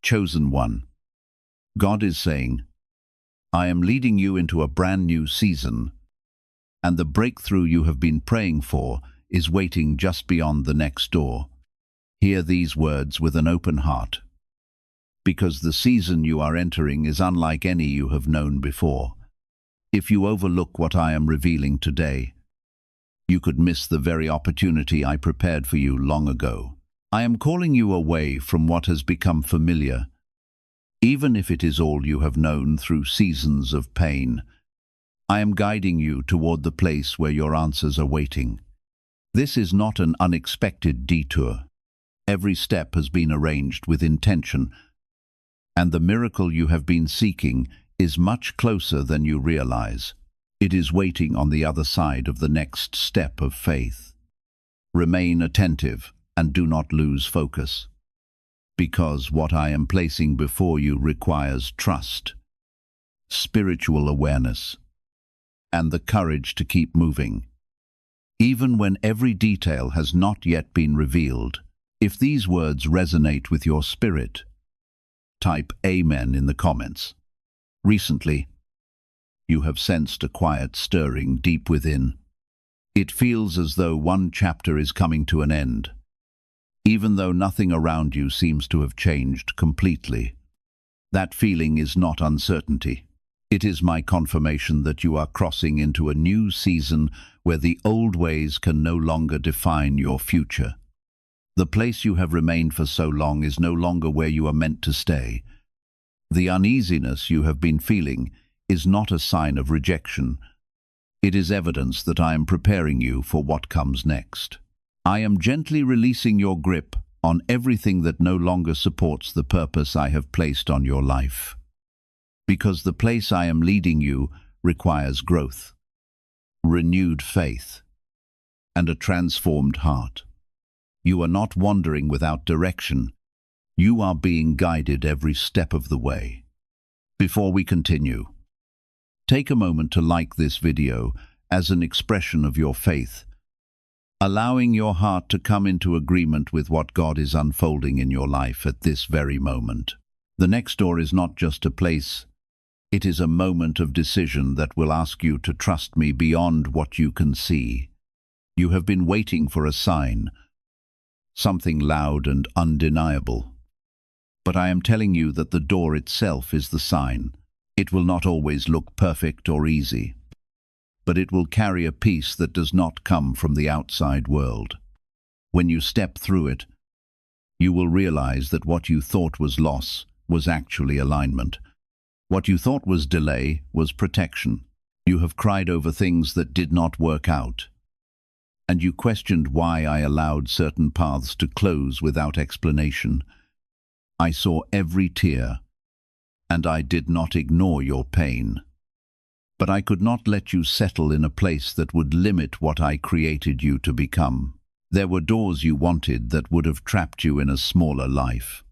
Chosen one. God is saying, I am leading you into a brand new season, and the breakthrough you have been praying for is waiting just beyond the next door. Hear these words with an open heart, because the season you are entering is unlike any you have known before. If you overlook what I am revealing today, you could miss the very opportunity I prepared for you long ago. I am calling you away from what has become familiar, even if it is all you have known through seasons of pain. I am guiding you toward the place where your answers are waiting. This is not an unexpected detour. Every step has been arranged with intention, and the miracle you have been seeking is much closer than you realize. It is waiting on the other side of the next step of faith. Remain attentive and do not lose focus, because what I am placing before you requires trust, spiritual awareness, and the courage to keep moving, even when every detail has not yet been revealed. If these words resonate with your spirit, type Amen in the comments. Recently, you have sensed a quiet stirring deep within. It feels as though one chapter is coming to an end, even though nothing around you seems to have changed completely. That feeling is not uncertainty. It is my confirmation that you are crossing into a new season where the old ways can no longer define your future. The place you have remained for so long is no longer where you are meant to stay. The uneasiness you have been feeling is not a sign of rejection. It is evidence that I am preparing you for what comes next. I am gently releasing your grip on everything that no longer supports the purpose I have placed on your life. Because the place I am leading you requires growth, renewed faith, and a transformed heart. You are not wandering without direction. You are being guided every step of the way. Before we continue, take a moment to like this video as an expression of your faith, allowing your heart to come into agreement with what God is unfolding in your life at this very moment. The next door is not just a place, it is a moment of decision that will ask you to trust me beyond what you can see. You have been waiting for a sign, something loud and undeniable. But I am telling you that the door itself is the sign. It will not always look perfect or easy, but it will carry a peace that does not come from the outside world. When you step through it, you will realize that what you thought was loss was actually alignment. What you thought was delay was protection. You have cried over things that did not work out, and you questioned why I allowed certain paths to close without explanation. I saw every tear, and I did not ignore your pain. But I could not let you settle in a place that would limit what I created you to become. There were doors you wanted that would have trapped you in a smaller life.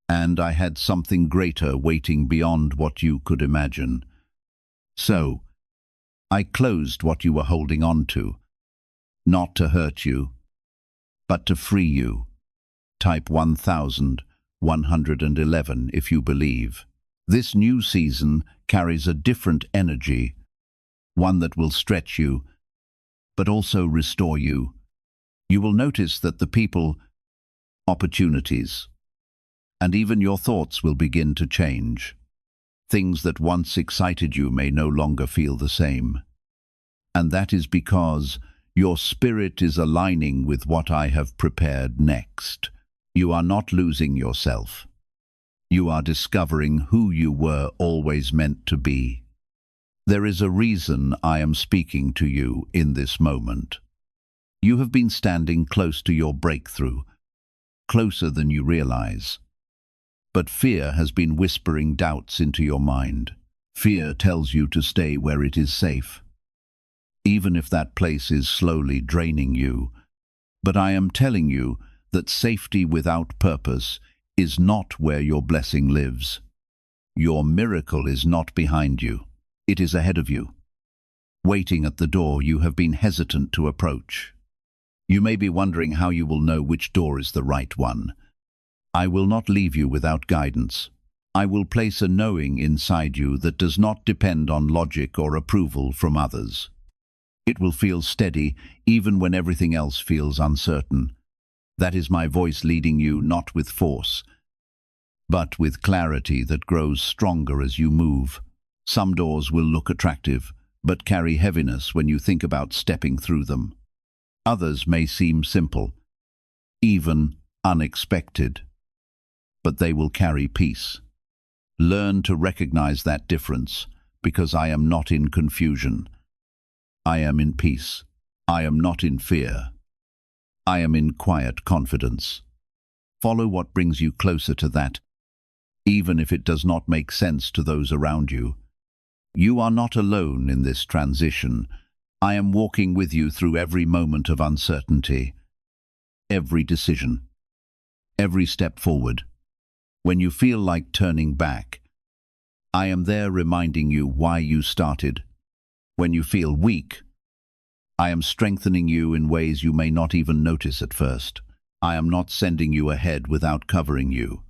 And I had something greater waiting beyond what you could imagine. So, I closed what you were holding on to, not to hurt you, but to free you. Type 1111 if you believe. This new season carries a different energy, one that will stretch you, but also restore you. You will notice that the people, opportunities, and even your thoughts will begin to change. Things that once excited you may no longer feel the same. And that is because your spirit is aligning with what I have prepared next. You are not losing yourself. You are discovering who you were always meant to be. There is a reason I am speaking to you in this moment. You have been standing close to your breakthrough, closer than you realize. But fear has been whispering doubts into your mind. Fear tells you to stay where it is safe, even if that place is slowly draining you. But I am telling you that safety without purpose is not where your blessing lives. Your miracle is not behind you. It is ahead of you, waiting at the door you have been hesitant to approach. You may be wondering how you will know which door is the right one. I will not leave you without guidance. I will place a knowing inside you that does not depend on logic or approval from others. It will feel steady even when everything else feels uncertain. That is my voice leading you, not with force, but with clarity that grows stronger as you move. Some doors will look attractive, but carry heaviness when you think about stepping through them. Others may seem simple, even unexpected, but they will carry peace. Learn to recognize that difference, because I am not in confusion. I am in peace. I am not in fear. I am in quiet confidence. Follow what brings you closer to that, even if it does not make sense to those around you. You are not alone in this transition. I am walking with you through every moment of uncertainty, every decision, every step forward. When you feel like turning back, I am there reminding you why you started. When you feel weak, I am strengthening you in ways you may not even notice at first. I am not sending you ahead without covering you.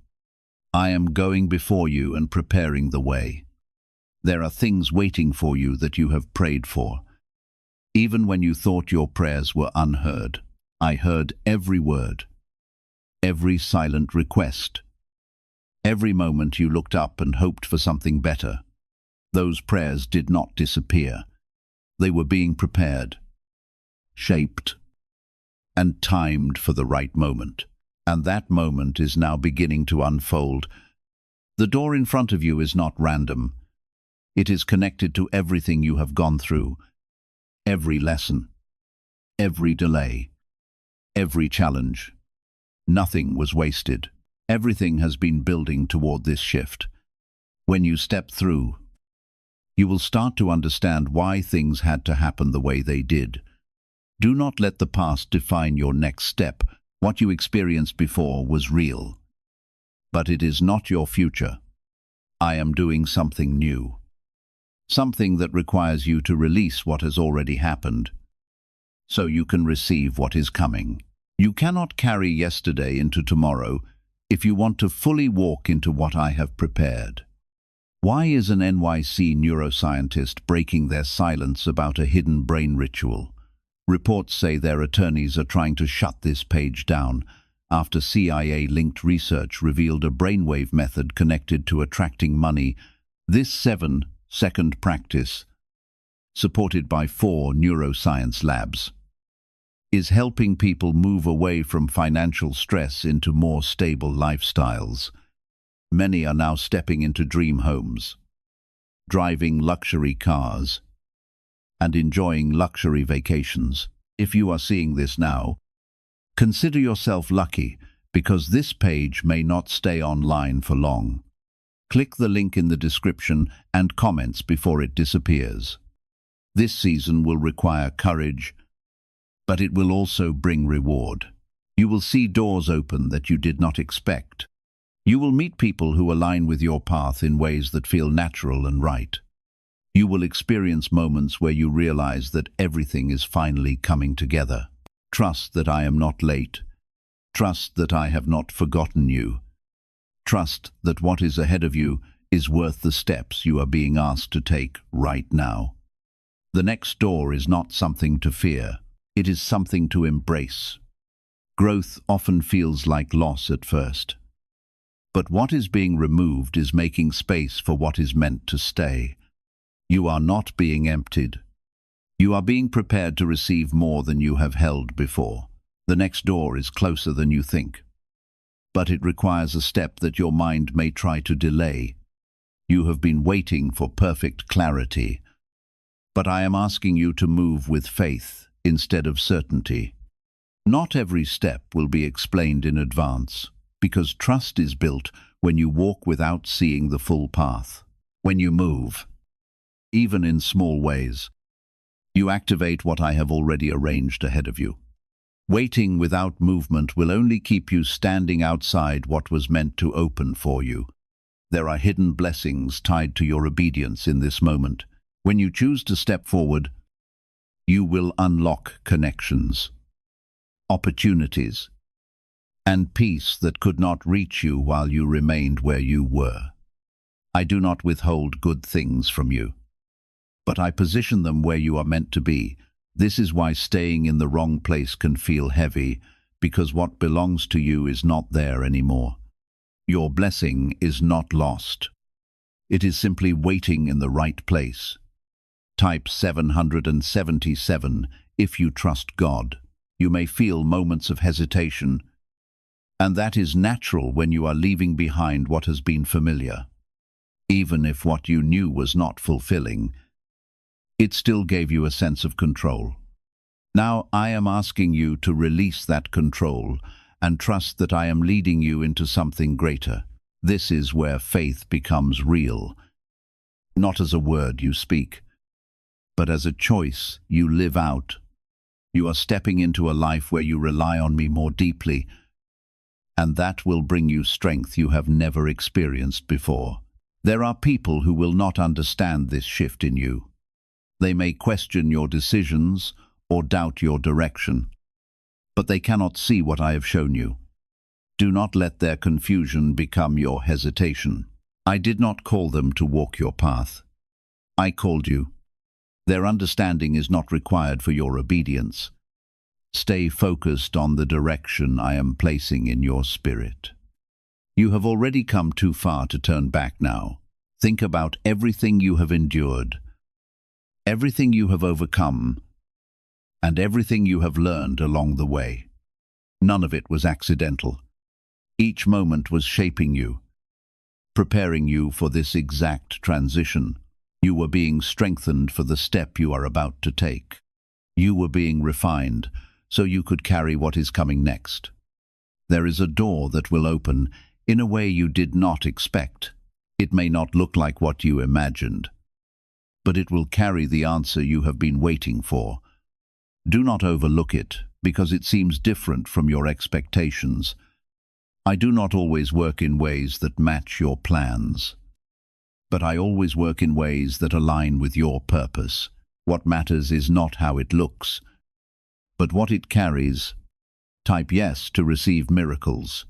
I am going before you and preparing the way. There are things waiting for you that you have prayed for. Even when you thought your prayers were unheard, I heard every word, every silent request. Every moment you looked up and hoped for something better. Those prayers did not disappear. They were being prepared, shaped, and timed for the right moment. And that moment is now beginning to unfold. The door in front of you is not random. It is connected to everything you have gone through, every lesson, every delay, every challenge. Nothing was wasted. Everything has been building toward this shift. When you step through, you will start to understand why things had to happen the way they did. Do not let the past define your next step. What you experienced before was real, but it is not your future. I am doing something new, something that requires you to release what has already happened, so you can receive what is coming. You cannot carry yesterday into tomorrow if you want to fully walk into what I have prepared. Why is an NYC neuroscientist breaking their silence about a hidden brain ritual? Reports say their attorneys are trying to shut this page down after CIA-linked research revealed a brainwave method connected to attracting money. This 7-second practice, supported by 4 neuroscience labs, is helping people move away from financial stress into more stable lifestyles. Many are now stepping into dream homes, driving luxury cars, and enjoying luxury vacations. If you are seeing this now, consider yourself lucky, because this page may not stay online for long. Click the link in the description and comments before it disappears. This season will require courage, but it will also bring reward. You will see doors open that you did not expect. You will meet people who align with your path in ways that feel natural and right. You will experience moments where you realize that everything is finally coming together. Trust that I am not late. Trust that I have not forgotten you. Trust that what is ahead of you is worth the steps you are being asked to take right now. The next door is not something to fear. It is something to embrace. Growth often feels like loss at first. But what is being removed is making space for what is meant to stay. You are not being emptied. You are being prepared to receive more than you have held before. The next door is closer than you think, but it requires a step that your mind may try to delay. You have been waiting for perfect clarity, but I am asking you to move with faith instead of certainty. Not every step will be explained in advance, because trust is built when you walk without seeing the full path. When you move, even in small ways, you activate what I have already arranged ahead of you. Waiting without movement will only keep you standing outside what was meant to open for you. There are hidden blessings tied to your obedience in this moment. When you choose to step forward, you will unlock connections, opportunities, and peace that could not reach you while you remained where you were. I do not withhold good things from you, but I position them where you are meant to be. This is why staying in the wrong place can feel heavy, because what belongs to you is not there anymore. Your blessing is not lost. It is simply waiting in the right place. Type 777 if you trust God. You may feel moments of hesitation, and that is natural when you are leaving behind what has been familiar. Even if what you knew was not fulfilling, it still gave you a sense of control. Now I am asking you to release that control and trust that I am leading you into something greater. This is where faith becomes real, not as a word you speak, but as a choice you live out. You are stepping into a life where you rely on me more deeply, and that will bring you strength you have never experienced before. There are people who will not understand this shift in you. They may question your decisions or doubt your direction, but they cannot see what I have shown you. Do not let their confusion become your hesitation. I did not call them to walk your path. I called you. Their understanding is not required for your obedience. Stay focused on the direction I am placing in your spirit. You have already come too far to turn back now. Think about everything you have endured, everything you have overcome, and everything you have learned along the way. None of it was accidental. Each moment was shaping you, preparing you for this exact transition. You were being strengthened for the step you are about to take. You were being refined so you could carry what is coming next. There is a door that will open in a way you did not expect. It may not look like what you imagined, but it will carry the answer you have been waiting for. Do not overlook it because it seems different from your expectations. I do not always work in ways that match your plans, but I always work in ways that align with your purpose. What matters is not how it looks, but what it carries. Type yes to receive miracles.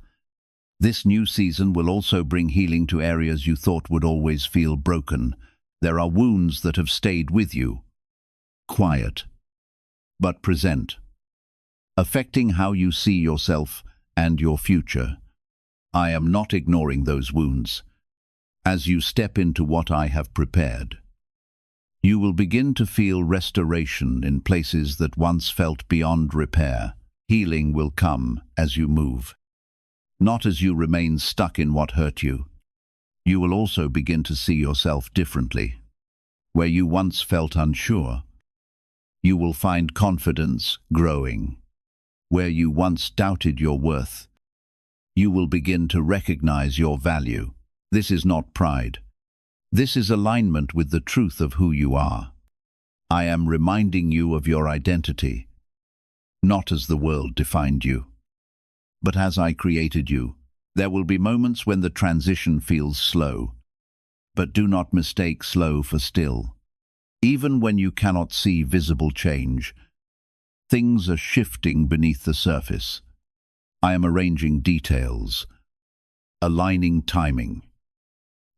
This new season will also bring healing to areas you thought would always feel broken. There are wounds that have stayed with you, quiet, but present, affecting how you see yourself and your future. I am not ignoring those wounds. As you step into what I have prepared, you will begin to feel restoration in places that once felt beyond repair. Healing will come as you move, not as you remain stuck in what hurt you. You will also begin to see yourself differently. Where you once felt unsure, you will find confidence growing. Where you once doubted your worth, you will begin to recognize your value. This is not pride. This is alignment with the truth of who you are. I am reminding you of your identity, not as the world defined you, but as I created you. There will be moments when the transition feels slow, but do not mistake slow for still. Even when you cannot see visible change, things are shifting beneath the surface. I am arranging details, aligning timing,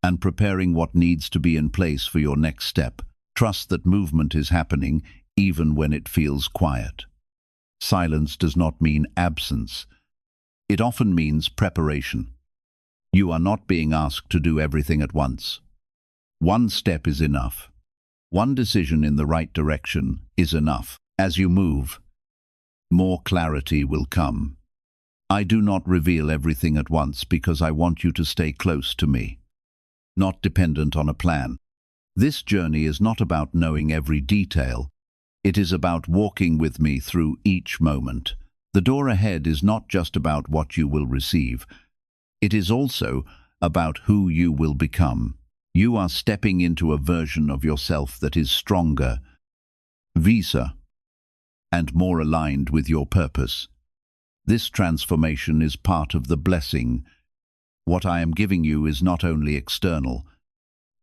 and preparing what needs to be in place for your next step. Trust that movement is happening even when it feels quiet. Silence does not mean absence. It often means preparation. You are not being asked to do everything at once. One step is enough. One decision in the right direction is enough. As you move, more clarity will come. I do not reveal everything at once because I want you to stay close to me, not dependent on a plan. This journey is not about knowing every detail. It is about walking with me through each moment. The door ahead is not just about what you will receive. It is also about who you will become. You are stepping into a version of yourself that is stronger, wiser, and more aligned with your purpose. This transformation is part of the blessing. What I am giving you is not only external,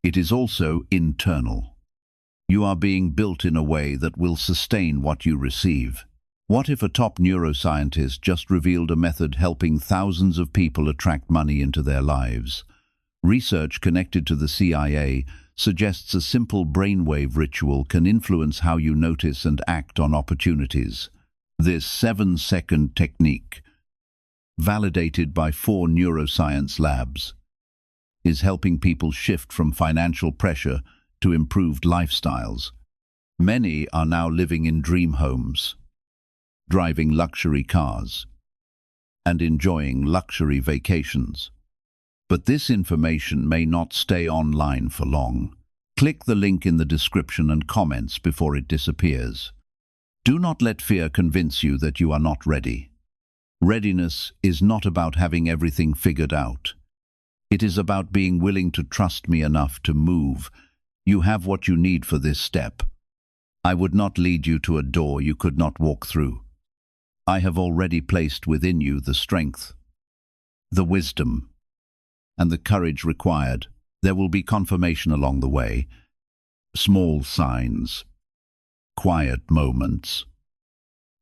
it is also internal. You are being built in a way that will sustain what you receive. What if a top neuroscientist just revealed a method helping thousands of people attract money into their lives? Research connected to the CIA suggests a simple brainwave ritual can influence how you notice and act on opportunities. This 7-second technique, validated by 4 neuroscience labs, is helping people shift from financial pressure to improved lifestyles. Many are now living in dream homes, driving luxury cars, and enjoying luxury vacations. But this information may not stay online for long. Click the link in the description and comments before it disappears. Do not let fear convince you that you are not ready. Readiness is not about having everything figured out. It is about being willing to trust me enough to move. You have what you need for this step. I would not lead you to a door you could not walk through. I have already placed within you the strength, the wisdom, and the courage required. There will be confirmation along the way, small signs, quiet moments,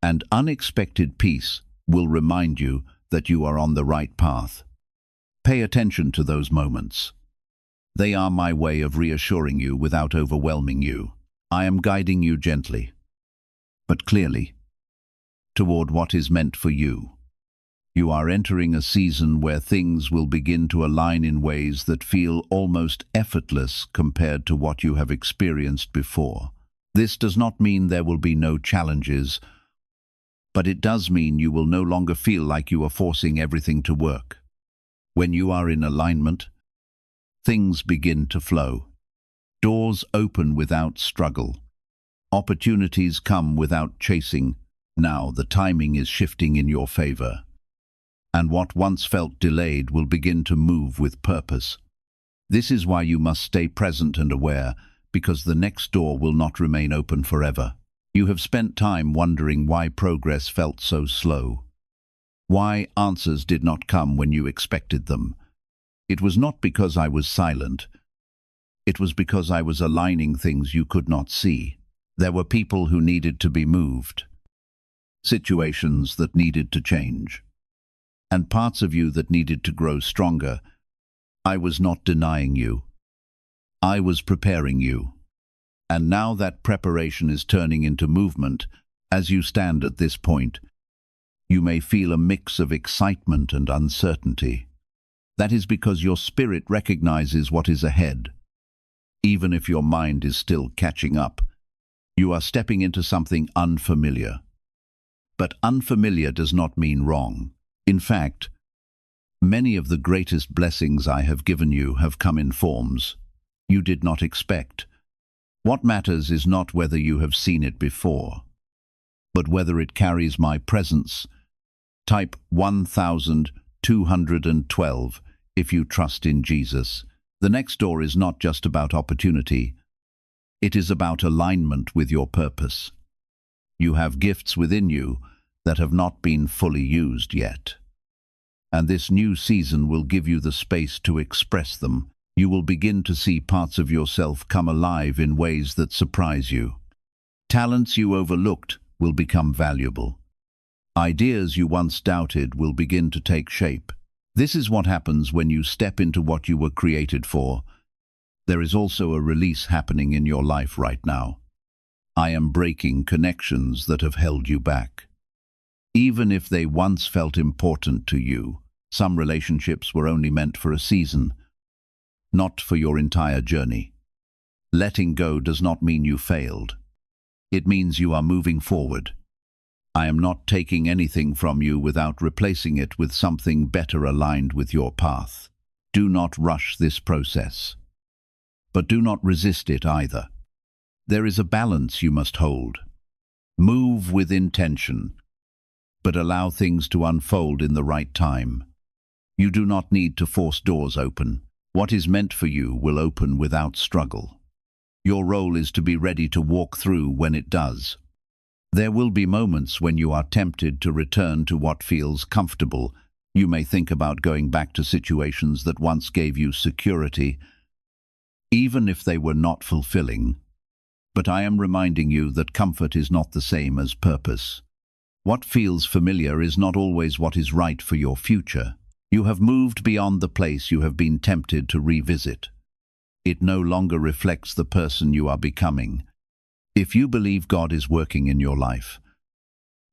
and unexpected peace will remind you that you are on the right path. Pay attention to those moments. They are my way of reassuring you without overwhelming you. I am guiding you gently, but clearly, toward what is meant for you. You are entering a season where things will begin to align in ways that feel almost effortless compared to what you have experienced before. This does not mean there will be no challenges, but it does mean you will no longer feel like you are forcing everything to work. When you are in alignment, things begin to flow. Doors open without struggle. Opportunities come without chasing. Now the timing is shifting in your favor, and what once felt delayed will begin to move with purpose. This is why you must stay present and aware, because the next door will not remain open forever. You have spent time wondering why progress felt so slow, why answers did not come when you expected them. It was not because I was silent. It was because I was aligning things you could not see. There were people who needed to be moved, situations that needed to change, and parts of you that needed to grow stronger. I was not denying you. I was preparing you. And now that preparation is turning into movement. As you stand at this point, you may feel a mix of excitement and uncertainty. That is because your spirit recognizes what is ahead. Even if your mind is still catching up, you are stepping into something unfamiliar. But unfamiliar does not mean wrong. In fact, many of the greatest blessings I have given you have come in forms you did not expect. What matters is not whether you have seen it before, but whether it carries my presence. Type 1212 if you trust in Jesus. The next door is not just about opportunity. It is about alignment with your purpose. You have gifts within you that have not been fully used yet. And this new season will give you the space to express them. You will begin to see parts of yourself come alive in ways that surprise you. Talents you overlooked will become valuable. Ideas you once doubted will begin to take shape. This is what happens when you step into what you were created for. There is also a release happening in your life right now. I am breaking connections that have held you back. Even if they once felt important to you, some relationships were only meant for a season, not for your entire journey. Letting go does not mean you failed. It means you are moving forward. I am not taking anything from you without replacing it with something better aligned with your path. Do not rush this process, but do not resist it either. There is a balance you must hold. Move with intention, but allow things to unfold in the right time. You do not need to force doors open. What is meant for you will open without struggle. Your role is to be ready to walk through when it does. There will be moments when you are tempted to return to what feels comfortable. You may think about going back to situations that once gave you security, even if they were not fulfilling. But I am reminding you that comfort is not the same as purpose. What feels familiar is not always what is right for your future. You have moved beyond the place you have been tempted to revisit. It no longer reflects the person you are becoming. If you believe God is working in your life,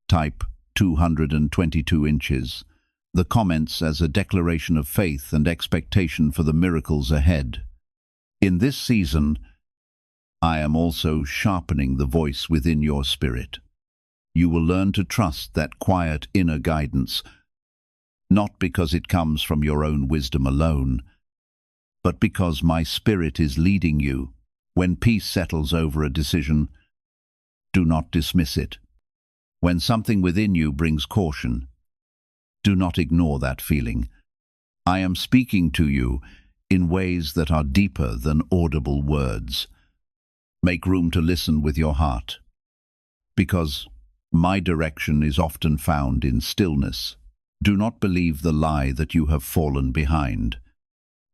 type 222 inches. The comments as a declaration of faith and expectation for the miracles ahead. In this season, I am also sharpening the voice within your spirit. You will learn to trust that quiet inner guidance, not because it comes from your own wisdom alone, but because my spirit is leading you. When peace settles over a decision, do not dismiss it. When something within you brings caution, do not ignore that feeling. I am speaking to you in ways that are deeper than audible words. Make room to listen with your heart, because my direction is often found in stillness. Do not believe the lie that you have fallen behind.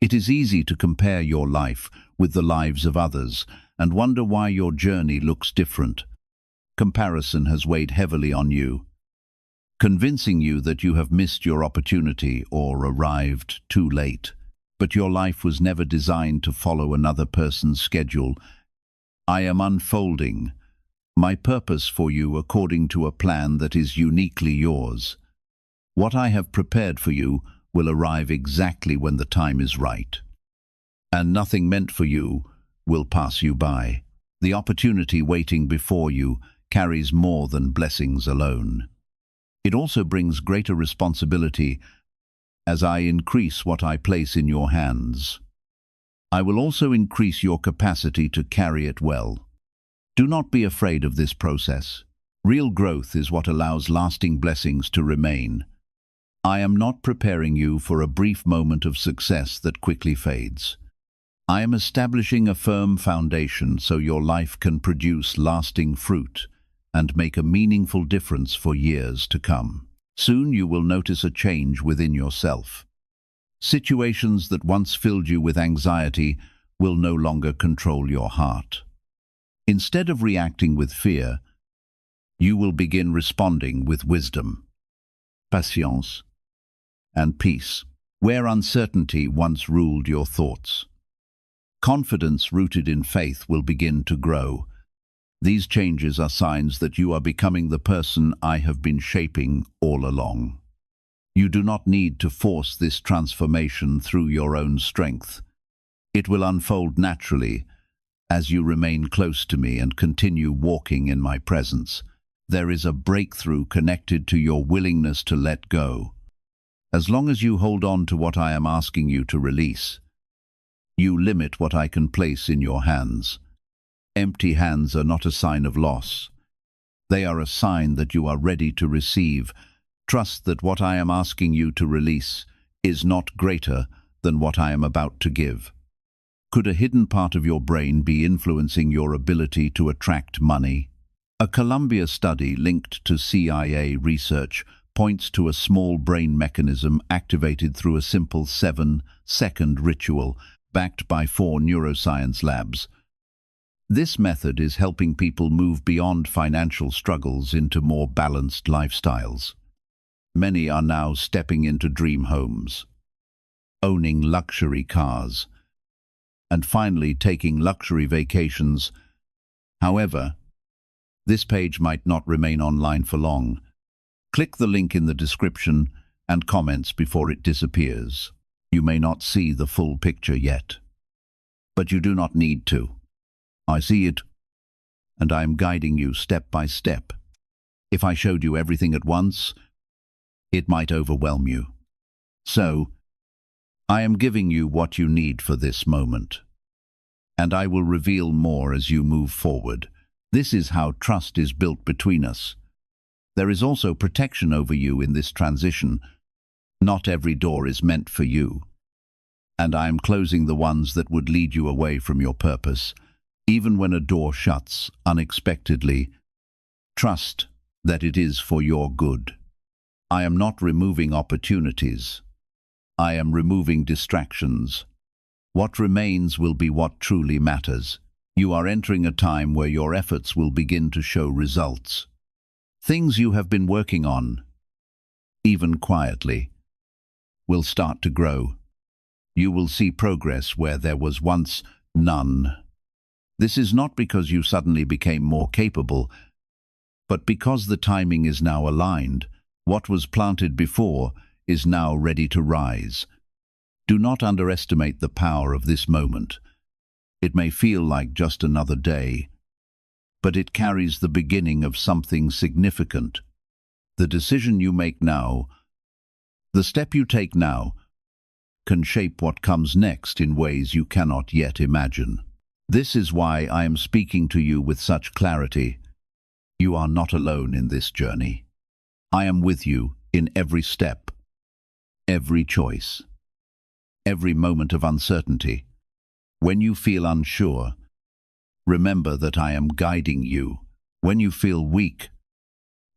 It is easy to compare your life with the lives of others and wonder why your journey looks different. Comparison has weighed heavily on you, convincing you that you have missed your opportunity or arrived too late. But your life was never designed to follow another person's schedule. I am unfolding my purpose for you according to a plan that is uniquely yours. What I have prepared for you will arrive exactly when the time is right. And nothing meant for you will pass you by. The opportunity waiting before you carries more than blessings alone. It also brings greater responsibility as I increase what I place in your hands. I will also increase your capacity to carry it well. Do not be afraid of this process. Real growth is what allows lasting blessings to remain. I am not preparing you for a brief moment of success that quickly fades. I am establishing a firm foundation so your life can produce lasting fruit and make a meaningful difference for years to come. Soon you will notice a change within yourself. Situations that once filled you with anxiety will no longer control your heart. Instead of reacting with fear, you will begin responding with wisdom, patience, and peace. Where uncertainty once ruled your thoughts, confidence rooted in faith will begin to grow. These changes are signs that you are becoming the person I have been shaping all along. You do not need to force this transformation through your own strength. It will unfold naturally as you remain close to me and continue walking in my presence. There is a breakthrough connected to your willingness to let go. As long as you hold on to what I am asking you to release, you limit what I can place in your hands. Empty hands are not a sign of loss. They are a sign that you are ready to receive. Trust that what I am asking you to release is not greater than what I am about to give. Could a hidden part of your brain be influencing your ability to attract money? A Columbia study linked to CIA research points to a small brain mechanism activated through a simple 7-second ritual backed by 4 neuroscience labs. This method is helping people move beyond financial struggles into more balanced lifestyles. Many are now stepping into dream homes, owning luxury cars, and finally taking luxury vacations. However, this page might not remain online for long. Click the link in the description and comments before it disappears. You may not see the full picture yet, but you do not need to. I see it, and I am guiding you step by step. If I showed you everything at once, it might overwhelm you. So, I am giving you what you need for this moment, and I will reveal more as you move forward. This is how trust is built between us. There is also protection over you in this transition. Not every door is meant for you, and I am closing the ones that would lead you away from your purpose. Even when a door shuts unexpectedly, trust that it is for your good. I am not removing opportunities. I am removing distractions. What remains will be what truly matters. You are entering a time where your efforts will begin to show results. Things you have been working on, even quietly, will start to grow. You will see progress where there was once none. This is not because you suddenly became more capable, but because the timing is now aligned. What was planted before is now ready to rise. Do not underestimate the power of this moment. It may feel like just another day, but it carries the beginning of something significant. The decision you make now, the step you take now, can shape what comes next in ways you cannot yet imagine. This is why I am speaking to you with such clarity. You are not alone in this journey. I am with you in every step, every choice, every moment of uncertainty. When you feel unsure, remember that I am guiding you. When you feel weak,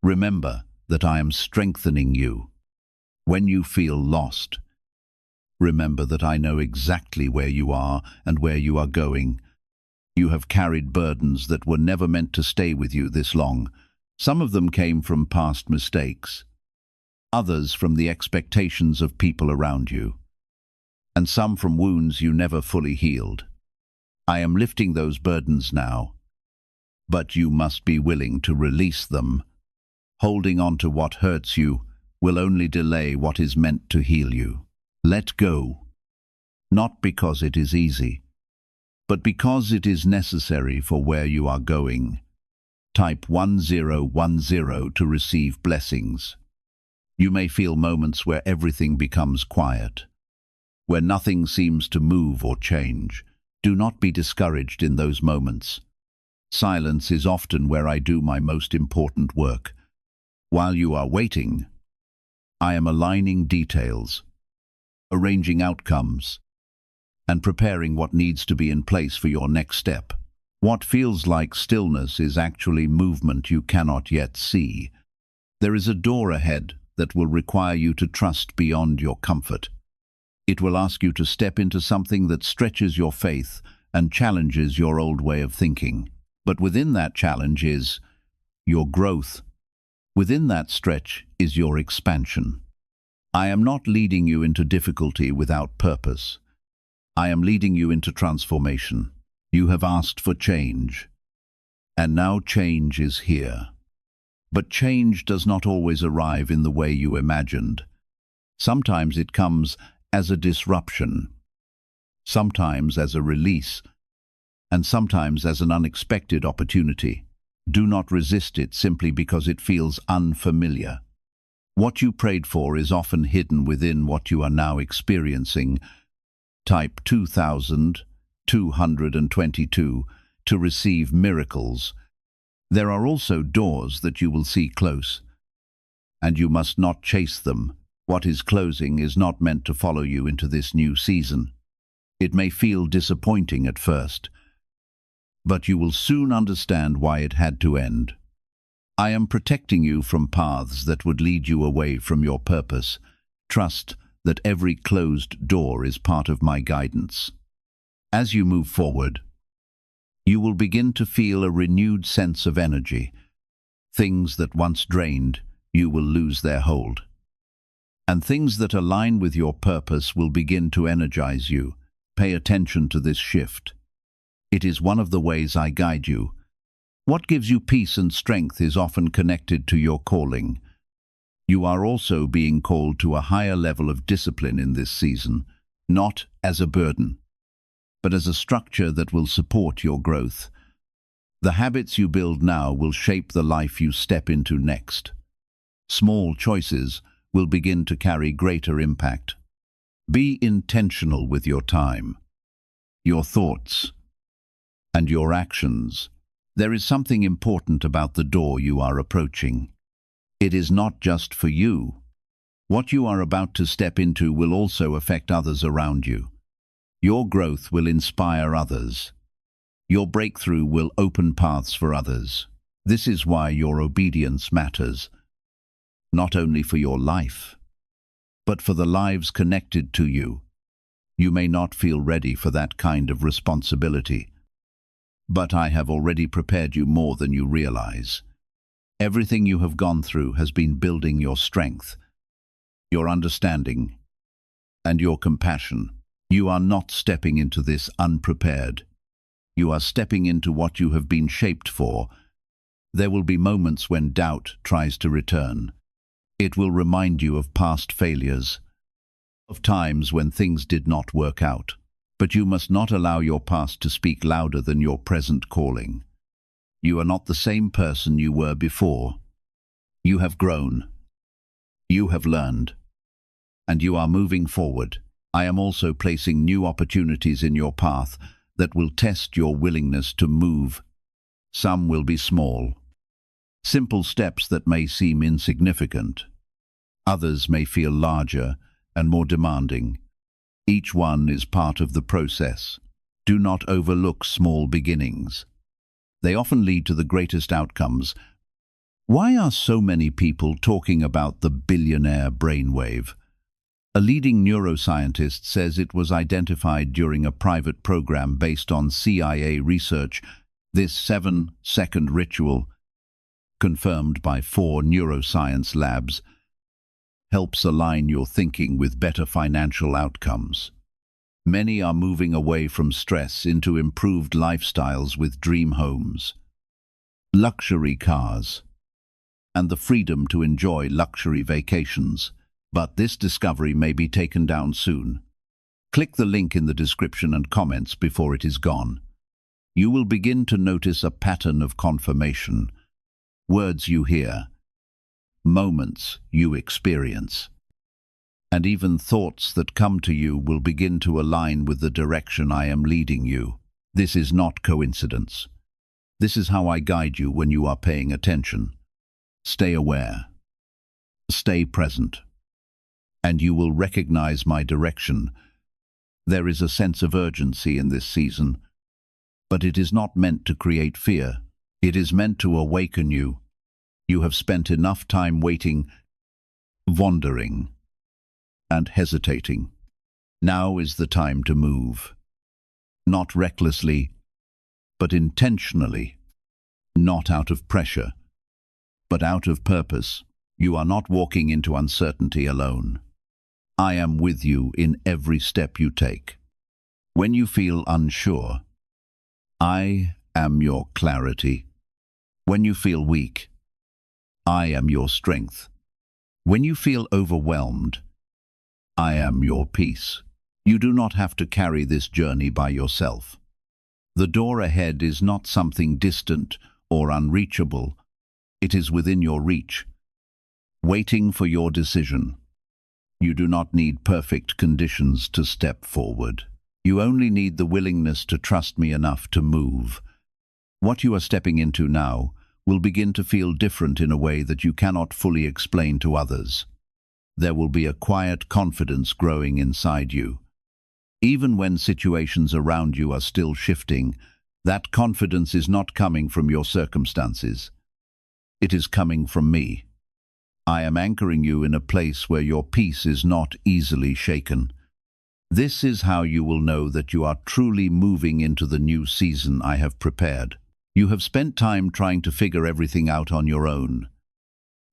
remember that I am strengthening you. When you feel lost, remember that I know exactly where you are and where you are going. You have carried burdens that were never meant to stay with you this long. Some of them came from past mistakes, others from the expectations of people around you, and some from wounds you never fully healed. I am lifting those burdens now, but you must be willing to release them. Holding on to what hurts you will only delay what is meant to heal you. Let go, not because it is easy, but because it is necessary for where you are going. Type 1010 to receive blessings. You may feel moments where everything becomes quiet, where nothing seems to move or change. Do not be discouraged in those moments. Silence is often where I do my most important work. While you are waiting, I am aligning details, arranging outcomes, and preparing what needs to be in place for your next step. What feels like stillness is actually movement you cannot yet see. There is a door ahead that will require you to trust beyond your comfort. It will ask you to step into something that stretches your faith and challenges your old way of thinking. But within that challenge is your growth. Within that stretch is your expansion. I am not leading you into difficulty without purpose. I am leading you into transformation. You have asked for change, and now change is here. But change does not always arrive in the way you imagined. Sometimes it comes as a disruption, sometimes as a release, and sometimes as an unexpected opportunity. Do not resist it simply because it feels unfamiliar. What you prayed for is often hidden within what you are now experiencing. Type 2222 to receive miracles. There are also doors that you will see close, and you must not chase them. What is closing is not meant to follow you into this new season. It may feel disappointing at first, but you will soon understand why it had to end. I am protecting you from paths that would lead you away from your purpose. Trust that every closed door is part of my guidance. As you move forward, you will begin to feel a renewed sense of energy. Things that once drained you will lose their hold, and things that align with your purpose will begin to energize you. Pay attention to this shift. It is one of the ways I guide you. What gives you peace and strength is often connected to your calling. You are also being called to a higher level of discipline in this season, not as a burden, but as a structure that will support your growth. The habits you build now will shape the life you step into next. Small choices will begin to carry greater impact. Be intentional with your time, your thoughts, and your actions. There is something important about the door you are approaching. It is not just for you. What you are about to step into will also affect others around you. Your growth will inspire others. Your breakthrough will open paths for others. This is why your obedience matters, not only for your life, but for the lives connected to you. You may not feel ready for that kind of responsibility, but I have already prepared you more than you realize. Everything you have gone through has been building your strength, your understanding, and your compassion. You are not stepping into this unprepared. You are stepping into what you have been shaped for. There will be moments when doubt tries to return. It will remind you of past failures, of times when things did not work out. But you must not allow your past to speak louder than your present calling. You are not the same person you were before. You have grown. You have learned. And you are moving forward. I am also placing new opportunities in your path that will test your willingness to move. Some will be small, simple steps that may seem insignificant. Others may feel larger and more demanding. Each one is part of the process. Do not overlook small beginnings. They often lead to the greatest outcomes. Why are so many people talking about the billionaire brainwave? A leading neuroscientist says it was identified during a private program based on CIA research. This 7-second ritual, confirmed by 4 neuroscience labs, helps align your thinking with better financial outcomes. Many are moving away from stress into improved lifestyles with dream homes, luxury cars, and the freedom to enjoy luxury vacations. But this discovery may be taken down soon. Click the link in the description and comments before it is gone. You will begin to notice a pattern of confirmation. Words you hear, moments you experience, and even thoughts that come to you will begin to align with the direction I am leading you. This is not coincidence. This is how I guide you when you are paying attention. Stay aware. Stay present. And you will recognize my direction. There is a sense of urgency in this season, but it is not meant to create fear. It is meant to awaken you. You have spent enough time waiting, wandering, and hesitating. Now is the time to move. Not recklessly, but intentionally. Not out of pressure, but out of purpose. You are not walking into uncertainty alone. I am with you in every step you take. When you feel unsure, I am your clarity. When you feel weak, I am your strength. When you feel overwhelmed, I am your peace. You do not have to carry this journey by yourself. The door ahead is not something distant or unreachable. It is within your reach, waiting for your decision. You do not need perfect conditions to step forward. You only need the willingness to trust me enough to move. What you are stepping into now will begin to feel different in a way that you cannot fully explain to others. There will be a quiet confidence growing inside you. Even when situations around you are still shifting, that confidence is not coming from your circumstances. It is coming from me. I am anchoring you in a place where your peace is not easily shaken. This is how you will know that you are truly moving into the new season I have prepared. You have spent time trying to figure everything out on your own,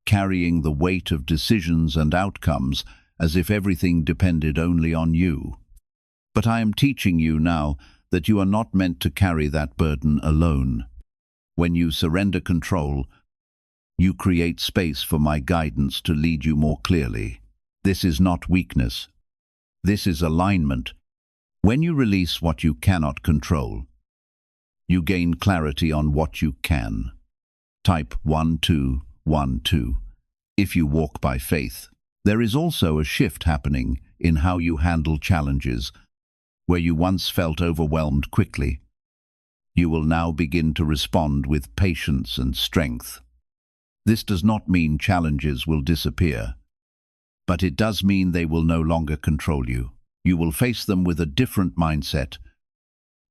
carrying the weight of decisions and outcomes as if everything depended only on you. But I am teaching you now that you are not meant to carry that burden alone. When you surrender control, you create space for my guidance to lead you more clearly. This is not weakness. This is alignment. When you release what you cannot control, you gain clarity on what you can. Type 1212. If you walk by faith, there is also a shift happening in how you handle challenges. Where you once felt overwhelmed quickly, you will now begin to respond with patience and strength. This does not mean challenges will disappear, but it does mean they will no longer control you. You will face them with a different mindset,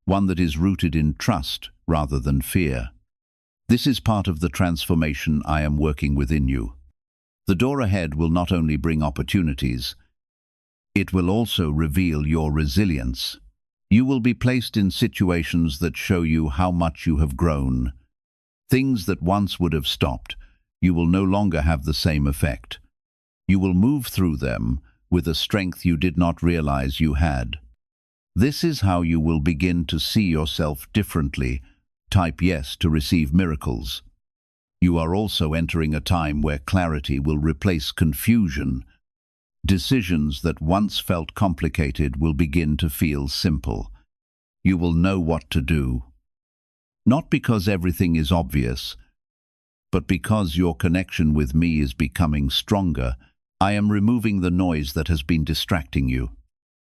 one that is rooted in trust rather than fear. This is part of the transformation I am working within you. The door ahead will not only bring opportunities, it will also reveal your resilience. You will be placed in situations that show you how much you have grown. Things that once would have stopped, you will no longer have the same effect. You will move through them with a strength you did not realize you had. This is how you will begin to see yourself differently. Type yes to receive miracles. You are also entering a time where clarity will replace confusion. Decisions that once felt complicated will begin to feel simple. You will know what to do. Not because everything is obvious, but because your connection with me is becoming stronger. I am removing the noise that has been distracting you.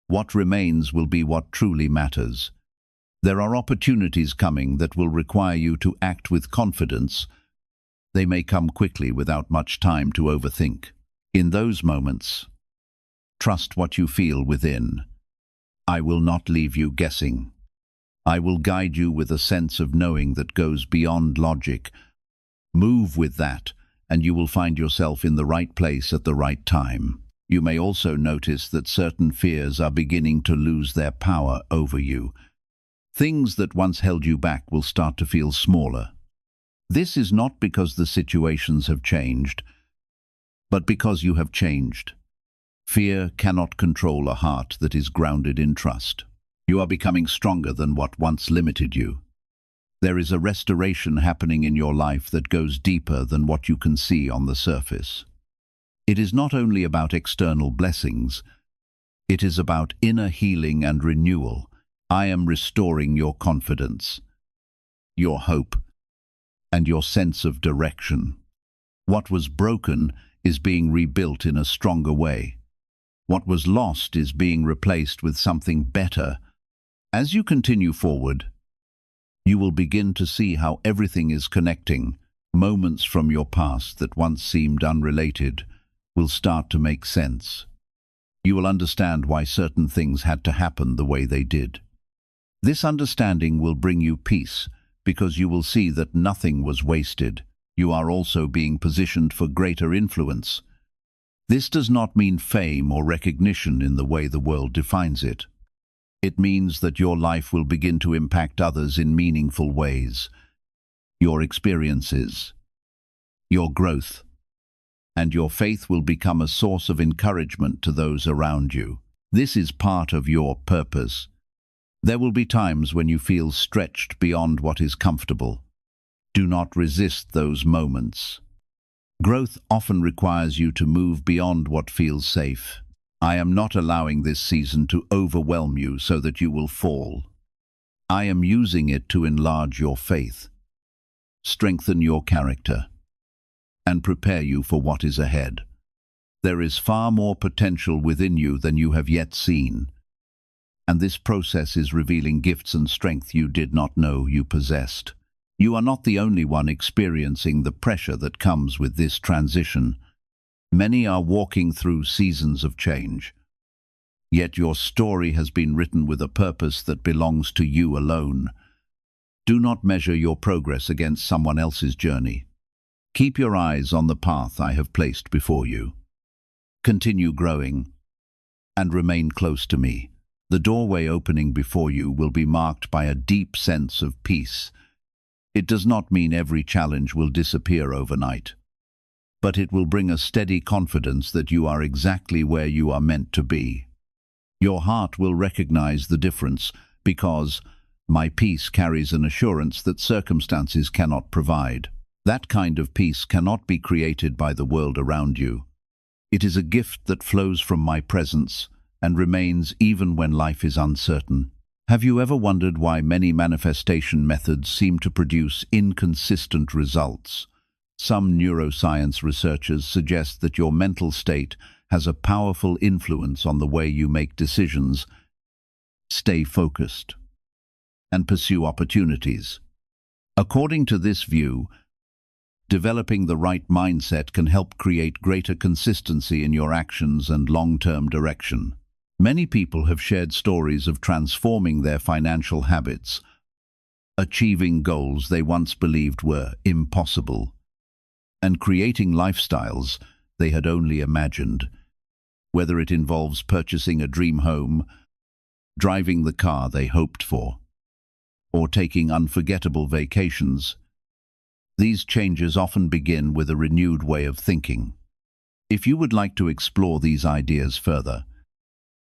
What remains will be what truly matters. There are opportunities coming that will require you to act with confidence. They may come quickly without much time to overthink. In those moments, trust what you feel within. I will not leave you guessing. I will guide you with a sense of knowing that goes beyond logic. Move with that, and you will find yourself in the right place at the right time. You may also notice that certain fears are beginning to lose their power over you. Things that once held you back will start to feel smaller. This is not because the situations have changed, but because you have changed. Fear cannot control a heart that is grounded in trust. You are becoming stronger than what once limited you. There is a restoration happening in your life that goes deeper than what you can see on the surface. It is not only about external blessings, it is about inner healing and renewal. I am restoring your confidence, your hope, and your sense of direction. What was broken is being rebuilt in a stronger way. What was lost is being replaced with something better. As you continue forward, you will begin to see how everything is connecting. Moments from your past that once seemed unrelated will start to make sense. You will understand why certain things had to happen the way they did. This understanding will bring you peace, because you will see that nothing was wasted. You are also being positioned for greater influence. This does not mean fame or recognition in the way the world defines it. It means that your life will begin to impact others in meaningful ways. Your experiences, your growth, and your faith will become a source of encouragement to those around you. This is part of your purpose. There will be times when you feel stretched beyond what is comfortable. Do not resist those moments. Growth often requires you to move beyond what feels safe. I am not allowing this season to overwhelm you so that you will fall. I am using it to enlarge your faith, strengthen your character, and prepare you for what is ahead. There is far more potential within you than you have yet seen, and this process is revealing gifts and strength you did not know you possessed. You are not the only one experiencing the pressure that comes with this transition. Many are walking through seasons of change. Yet your story has been written with a purpose that belongs to you alone. Do not measure your progress against someone else's journey. Keep your eyes on the path I have placed before you. Continue growing and remain close to me. The doorway opening before you will be marked by a deep sense of peace. It does not mean every challenge will disappear overnight, but it will bring a steady confidence that you are exactly where you are meant to be. Your heart will recognize the difference because my peace carries an assurance that circumstances cannot provide. That kind of peace cannot be created by the world around you. It is a gift that flows from my presence and remains even when life is uncertain. Have you ever wondered why many manifestation methods seem to produce inconsistent results? Some neuroscience researchers suggest that your mental state has a powerful influence on the way you make decisions, stay focused, and pursue opportunities. According to this view, developing the right mindset can help create greater consistency in your actions and long-term direction. Many people have shared stories of transforming their financial habits, achieving goals they once believed were impossible, and creating lifestyles they had only imagined. Whether it involves purchasing a dream home, driving the car they hoped for, or taking unforgettable vacations, These changes often begin with a renewed way of thinking. If you would like to explore these ideas further,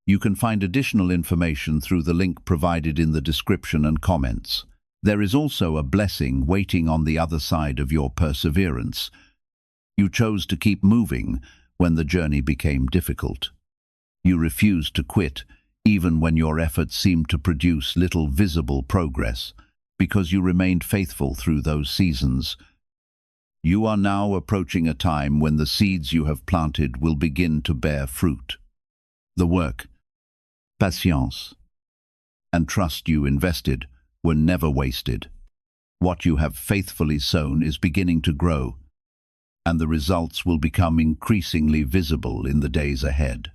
you can find additional information through the link provided in the description and comments. There is also a blessing waiting on the other side of your perseverance. You chose to keep moving when the journey became difficult. You refused to quit, even when your efforts seemed to produce little visible progress, because you remained faithful through those seasons. You are now approaching a time when the seeds you have planted will begin to bear fruit. The work, patience, and trust you invested were never wasted. What you have faithfully sown is beginning to grow, and the results will become increasingly visible in the days ahead.